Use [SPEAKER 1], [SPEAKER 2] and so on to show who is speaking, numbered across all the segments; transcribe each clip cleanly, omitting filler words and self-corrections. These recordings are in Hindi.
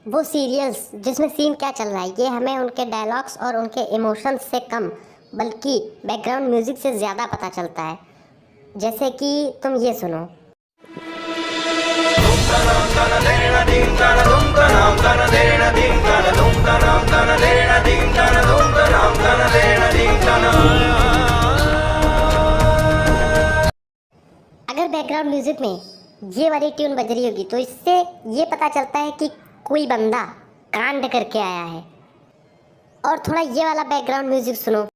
[SPEAKER 1] वो सीरियल्स जिसमें सीन क्या चल रहा है ये हमें उनके डायलॉग्स और उनके इमोशंस से कम बल्कि बैकग्राउंड म्यूजिक से ज़्यादा पता चलता है। जैसे कि तुम ये सुनो। अगर बैकग्राउंड म्यूजिक में ये वाली ट्यून बज रही होगी तो इससे ये पता चलता है कि कोई बंदा कांड करके आया है। और थोड़ा ये वाला बैकग्राउंड म्यूजिक सुनो।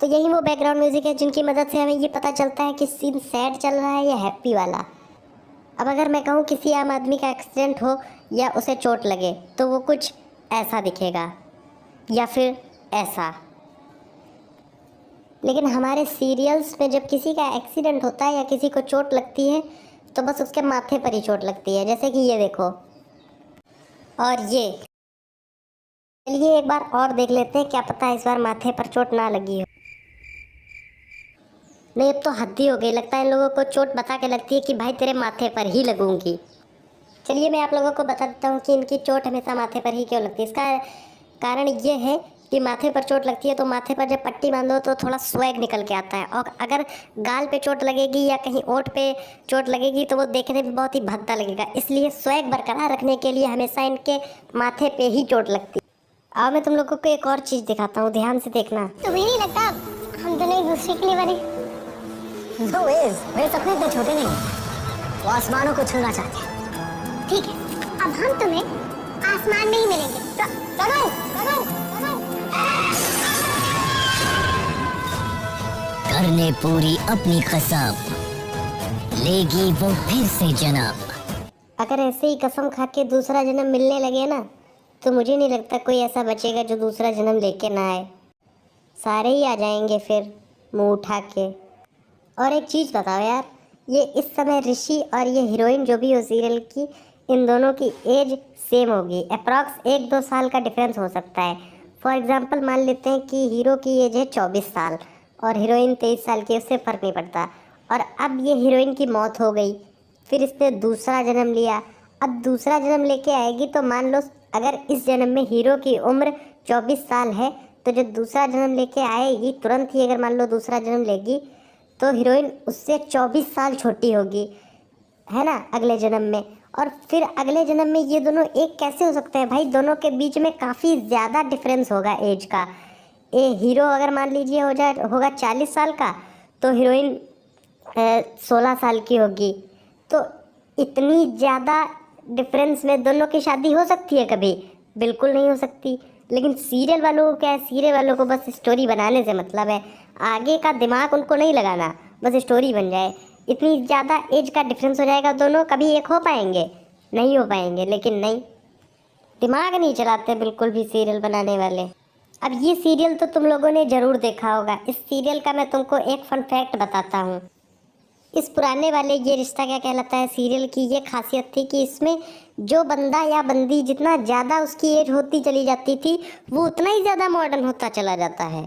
[SPEAKER 1] तो यही वो बैकग्राउंड म्यूजिक है जिनकी मदद से हमें ये पता चलता है कि सीन सैड चल रहा है या हैप्पी वाला। अब अगर मैं कहूँ किसी आम आदमी का एक्सीडेंट हो या उसे चोट लगे तो वो कुछ ऐसा दिखेगा या फिर ऐसा। लेकिन हमारे सीरियल्स में जब किसी का एक्सीडेंट होता है या किसी को चोट लगती है तो बस उसके माथे पर ही चोट लगती है। जैसे कि ये देखो और ये। चलिए एक बार और देख लेते हैं, क्या पता इस बार माथे पर चोट ना लगी हो। नहीं, अब तो हद ही हो गई। लगता है इन लोगों को चोट बता के लगती है कि भाई तेरे माथे पर ही लगूंगी। चलिए मैं आप लोगों को बता देता हूँ कि इनकी चोट हमेशा माथे पर ही क्यों लगती है। इसका कारण ये है कि माथे पर चोट लगती है तो माथे पर जब पट्टी बांधो तो थोड़ा स्वैग निकल के आता है, और अगर गाल पे चोट लगेगी या कहीं ओंठ पे चोट लगेगी तो वो देखने में बहुत ही भद्दा लगेगा। इसलिए स्वैग बरकरार रखने के लिए हमेशा इनके माथे पे ही चोट लगती है। अब मैं तुम लोगों को एक और चीज़ दिखाता हूँ, ध्यान से देखना। तुम्हें नहीं लगता हम दोनों एक दूसरे के लिए बने?
[SPEAKER 2] No ways, मेरे सपने इतने छोटे नहीं हैं। वो आसमानों को छूना चाहते हैं।
[SPEAKER 1] ठीक है, अब हम तुम्हें आसमान में ही मिलेंगे।
[SPEAKER 2] करने पूरी अपनी कसम, लेगी वो फिर से जन्म।
[SPEAKER 1] अगर ऐसे ही कसम खा के दूसरा जन्म मिलने लगे ना तो मुझे नहीं लगता कोई ऐसा बचेगा जो दूसरा जन्म लेके ना आए। सारे ही आ जाएंगे फिर मुंह उठा के। और एक चीज़ बताओ यार, ये इस समय ऋषि और ये हीरोइन जो भी हो सीरियल की, इन दोनों की एज सेम होगी। अप्रॉक्स 1-2 साल का डिफरेंस हो सकता है। फॉर एग्जांपल मान लेते हैं कि हीरो की एज है 24 साल और हीरोइन 23 साल की, उससे फ़र्क नहीं पड़ता। और अब ये हीरोइन की मौत हो गई, फिर इसने दूसरा जन्म लिया। अब दूसरा जन्म लेके आएगी तो मान लो अगर इस जन्म में हीरो की उम्र 24 साल है तो जब दूसरा जन्म लेके आएगी तुरंत ही अगर मान लो दूसरा जन्म लेगी तो हीरोइन उससे 24 साल छोटी होगी, है ना, अगले जन्म में। और फिर अगले जन्म में ये दोनों एक कैसे हो सकते हैं भाई? दोनों के बीच में काफ़ी ज़्यादा डिफरेंस होगा एज का। हीरो अगर मान लीजिए होगा 40 साल का तो हीरोइन 16 साल की होगी। तो इतनी ज़्यादा डिफरेंस में दोनों की शादी हो सकती है कभी? बिल्कुल नहीं हो सकती। लेकिन सीरियल वालों को क्या है, सीरियल वालों को बस स्टोरी बनाने से मतलब है, आगे का दिमाग उनको नहीं लगाना, बस स्टोरी बन जाए। इतनी ज़्यादा एज का डिफरेंस हो जाएगा, दोनों कभी एक हो पाएंगे? नहीं हो पाएंगे। लेकिन नहीं, दिमाग नहीं चलाते बिल्कुल भी सीरियल बनाने वाले। अब ये सीरियल तो तुम लोगों ने ज़रूर देखा होगा। इस सीरियल का मैं तुमको एक फन फैक्ट बताता हूँ। इस पुराने वाले ये रिश्ता क्या कहलाता है सीरियल की ये खासियत थी कि इसमें जो बंदा या बंदी जितना ज़्यादा उसकी एज होती चली जाती थी वो उतना ही ज़्यादा मॉडर्न होता चला जाता है।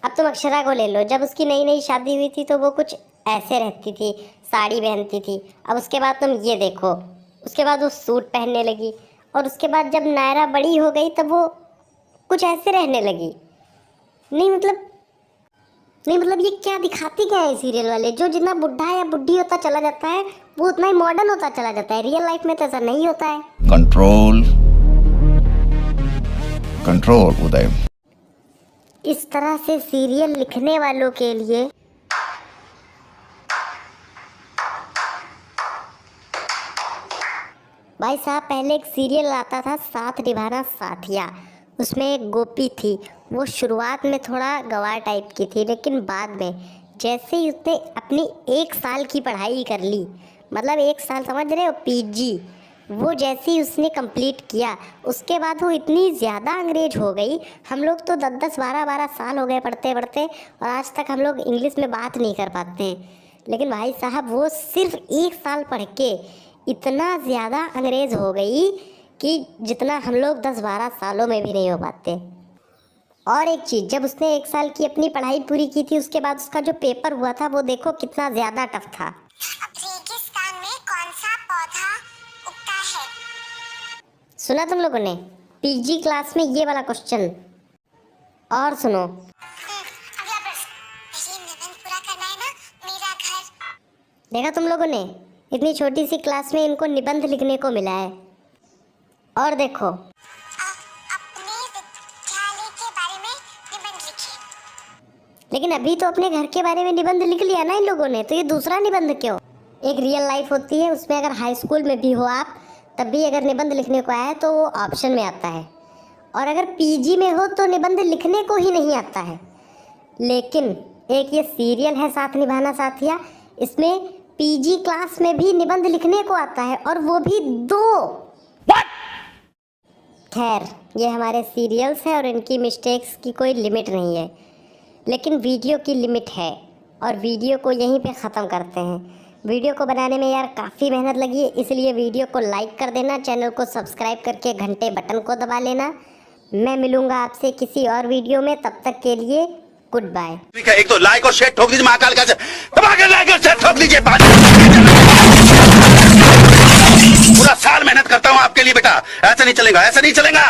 [SPEAKER 1] अब तुम अक्षरा को ले लो, जब उसकी नई नई शादी हुई थी तो वो कुछ ऐसे रहती थी, साड़ी पहनती थी। अब उसके बाद तुम ये देखो, उसके बाद वो सूट पहनने लगी, और उसके बाद जब नायरा बड़ी हो गई तब वो कुछ ऐसे रहने लगी। नहीं मतलब ये क्या दिखाती क्या है सीरियल वाले? जो जितना बुढ़ा या बुढ़ी होता चला जाता है वो उतना ही मॉडर्न होता चला जाता है। रियल लाइफ में तो ऐसा नहीं होता है।
[SPEAKER 3] कंट्रोल कंट्रोल उदय।
[SPEAKER 1] इस तरह से सीरियल लिखने वालों के लिए भाई साहब, पहले एक सीरियल आता था साथ निभाना साथिया, उसमें एक गोपी थी। वो शुरुआत में थोड़ा गवार टाइप की थी, लेकिन बाद में जैसे ही उसने अपनी 1 साल की पढ़ाई कर ली, मतलब 1 साल समझ रहे हो, पीजी, वो जैसे ही उसने कंप्लीट किया उसके बाद वो इतनी ज़्यादा अंग्रेज हो गई। हम लोग तो 10-10 12-12 साल हो गए पढ़ते पढ़ते और आज तक हम लोग इंग्लिश में बात नहीं कर पाते हैं। लेकिन भाई साहब वो सिर्फ 1 साल पढ़ के इतना ज़्यादा अंग्रेज हो गई कि जितना हम लोग 10-12 सालों में भी नहीं हो पाते। और एक चीज़, जब उसने 1 साल की अपनी पढ़ाई पूरी की थी उसके बाद उसका जो पेपर हुआ था वो देखो कितना ज़्यादा टफ था।
[SPEAKER 4] रेगिस्तान में कौन सा पौधा उगता है?
[SPEAKER 1] सुना तुम लोगों ने पीजी क्लास में ये वाला क्वेश्चन? और सुनो,
[SPEAKER 4] अगला प्रश्न, ये निबंध पूरा करना है ना, मेरा घर।
[SPEAKER 1] देखा तुम लोगों ने, इतनी छोटी सी क्लास में इनको निबंध लिखने को मिला है। और देखो
[SPEAKER 4] अपने विद्यालय के बारे में निबंध लिखिए।
[SPEAKER 1] लेकिन अभी तो अपने घर के बारे में निबंध लिख लिया ना इन लोगों ने, तो ये दूसरा निबंध क्यों? एक रियल लाइफ होती है, उसमें अगर हाई स्कूल में भी हो आप तब भी अगर निबंध लिखने को आया है तो वो ऑप्शन में आता है, और अगर पीजी में हो तो निबंध लिखने को ही नहीं आता है। लेकिन एक ये सीरियल है साथ निभाना साथिया, इसमें पीजी क्लास में भी निबंध लिखने को आता है और वो भी 2। खैर ये हमारे सीरियल्स हैं और इनकी मिस्टेक्स की कोई लिमिट नहीं है, लेकिन वीडियो की लिमिट है और वीडियो को यहीं पे ख़त्म करते हैं। वीडियो को बनाने में यार काफ़ी मेहनत लगी है, इसलिए वीडियो को लाइक कर देना, चैनल को सब्सक्राइब करके घंटे बटन को दबा लेना। मैं मिलूँगा आपसे किसी और वीडियो में, तब तक के लिए गुड बाय।
[SPEAKER 5] ठीक है, एक तो लाइक और शेयर ठोक दीजिए, महाकाल का दबा के लाइक और शेयर ठोक दीजिए। पूरा साल मेहनत करता हूँ आपके लिए बेटा, ऐसा नहीं चलेगा, ऐसा नहीं चलेगा।